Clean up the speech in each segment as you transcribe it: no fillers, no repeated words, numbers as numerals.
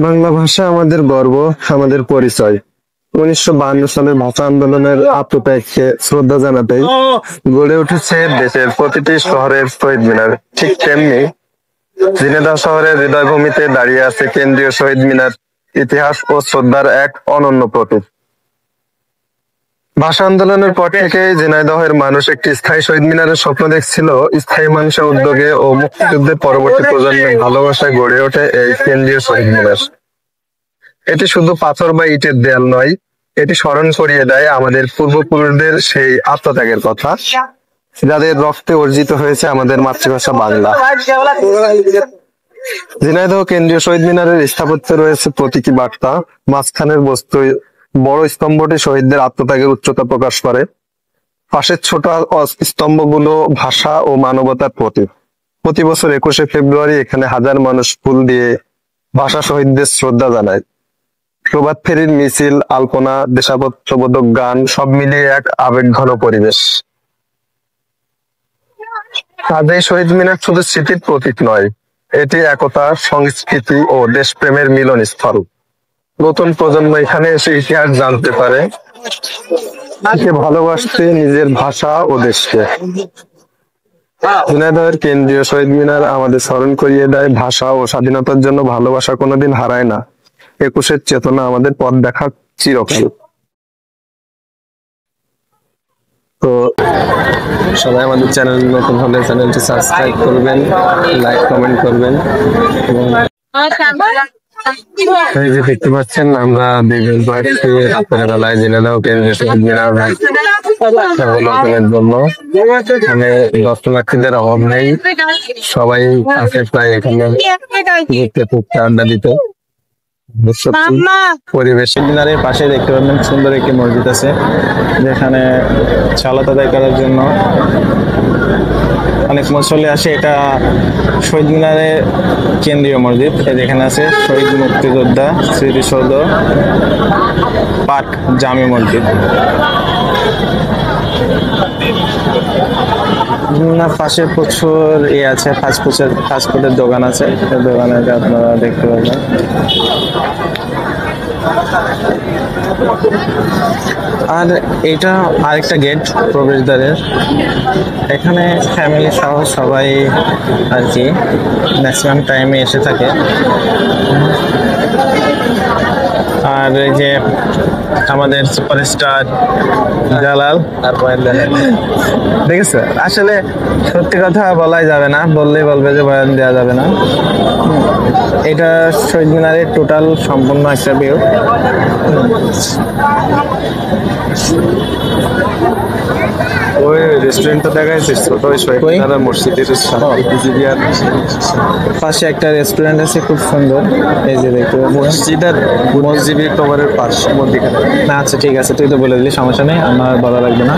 বাংলা ভাষা আমাদের গর্ব, আমাদের পরিচয়। 1952 সালের ভাষা আন্দোলনের আত্মত্যাগকে শ্রদ্ধা জানাতেই গড়ে উঠেছে দেশের প্রতিটি শহরের শহীদ মিনার। ঠিক তেমনি ঝিনাইদহ শহরের হৃদয়ভূমিতে দাঁড়িয়ে আছে কেন্দ্রীয় শহীদ মিনার, ইতিহাস ও শ্রদ্ধার এক অনন্য প্রতীক। ভাষা আন্দোলনের পর থেকেই ঝিনাইদহের মানুষ একটি স্থায়ী শহীদ মিনারের স্বপ্ন দেখছিল। স্থায়ী মানুষের উদ্যোগে ও মুক্তিযুদ্ধের পরবর্তী প্রজন্মের ভালোবাসায় গড়ে ওঠে এই কেন্দ্রীয় শহীদ মিনার। এটি শুধু পাথর বা ইটের দেয়াল নয়, এটি স্মরণ করিয়ে দেয় আমাদের পূর্বপুরুষদের সেই আত্মত্যাগের কথা, যাদের রক্তে অর্জিত হয়েছে আমাদের মাতৃভাষা বাংলা। ঝিনাইদহ কেন্দ্রীয় শহীদ মিনারের স্থাপত্যে রয়েছে প্রতীকী বার্তা। মাঝখানের বস্তু বড় স্তম্ভটি শহীদদের আত্মত্যাগের উচ্চতা প্রকাশ করে। পাশের ছোট স্তম্ভগুলো ভাষা ও মানবতার প্রতীক। প্রতি বছর 21শে ফেব্রুয়ারি এখানে হাজার মানুষ ফুল দিয়ে ভাষা শহীদদের শ্রদ্ধা জানায়। প্রভাত ফেরির মিছিল, আলপনা, দেশাত্মবোধক গান সব মিলিয়ে এক আবেগঘন পরিবেশ। কাজেই শহীদ মিনার শুধু স্মৃতির প্রতীক নয়, এটি একতা, সংস্কৃতি ও দেশপ্রেমের মিলনস্থল। নতুন প্রজন্ম এখানে এসে ইতিহাস জানতে পারে, ভালোবাসতে নিজের ভাষা ও দেশকে। ঝিনাইদহের কেন্দ্রীয় শহীদ মিনার আমাদের স্মরণ করিয়ে দেয়, ভাষা ও স্বাধীনতার জন্য ভালোবাসা কোনোদিন হারায় না। 21-এর চেতনা আমাদের পথ দেখা চিরকাল। তো সবাই আমাদের চ্যানেল নতুন হলে চ্যানেলটি সাবস্ক্রাইব করবেন, লাইক কমেন্ট করবেন এবং এই যে দেখতে পাচ্ছেন আমরা রাতের বেলায় ঝিনাইদহ কেন্দ্রীয় শহীদ মিনার অবলোকনের জন্য এখানে দর্শনার্থীদের অভাব নেই, সবাই আছে প্রায় এখানে ঘুরতে ফুরতে আড্ডা দিতে। পরিবেশ মিনারের পাশে দেখতে পাবেন সুন্দর একটি মসজিদ আছে, যেখানে সালাত আদায় করার জন্য অনেক মুসল্লি আসে। এটা শহীদ মিনারের কেন্দ্রীয় মসজিদ। যেখানে আছে শহীদ মুক্তিযোদ্ধা স্মৃতিসৌধ, পাক জামে মসজিদ। পাশে প্রচুর আছে, ফাস্টফুডের দোকান আছে, দোকানে আপনারা দেখতে পাবেন। আর এটা আরেকটা গেট প্রবেশদ্বারের। এখানে ফ্যামিলি সহ সবাই আর কি ম্যাক্সিমাম টাইমে এসে থাকে। আর এই যে আমাদের সুপারস্টার জালাল, দেখেছো? আসলে সত্যি কথা বলাই যাবে না, বললেই বলবে যে বয়ান দেওয়া যাবে না। এটা শহীদ মিনারের টোটাল সম্পূর্ণ একটা ভিউ। ওই রেস্টুরেন্টটা দেখা যাচ্ছে ছোট শহীদ মিনার মসজিদের পাশে একটা রেস্টুরেন্ট আছে, খুব সুন্দর। এই যে দেখতে মসজিদের কভারের পাশে মধ্যিখানে। না আচ্ছা ঠিক আছে, তুই তো বলে দিলি, সমস্যা নেই, আমার বলা লাগবে না।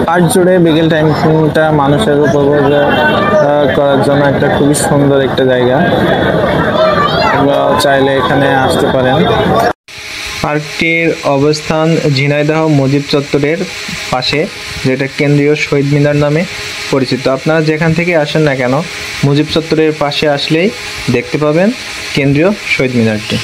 পার্ক জুড়ে বিকেল টাইমটা মানুষের উপভোগ করার জন্য একটা খুবই সুন্দর একটা জায়গা। চাইলে এখানে আসতে পারেন। পার্কটির অবস্থান ঝিনাইদহ মুজিব চত্বরের পাশে, যেটা কেন্দ্রীয় শহীদ মিনার নামে পরিচিত। আপনারা যেখান থেকে আসেন না কেন, মুজিব চত্বরের পাশে আসলেই দেখতে পাবেন কেন্দ্রীয় শহীদ মিনারটি।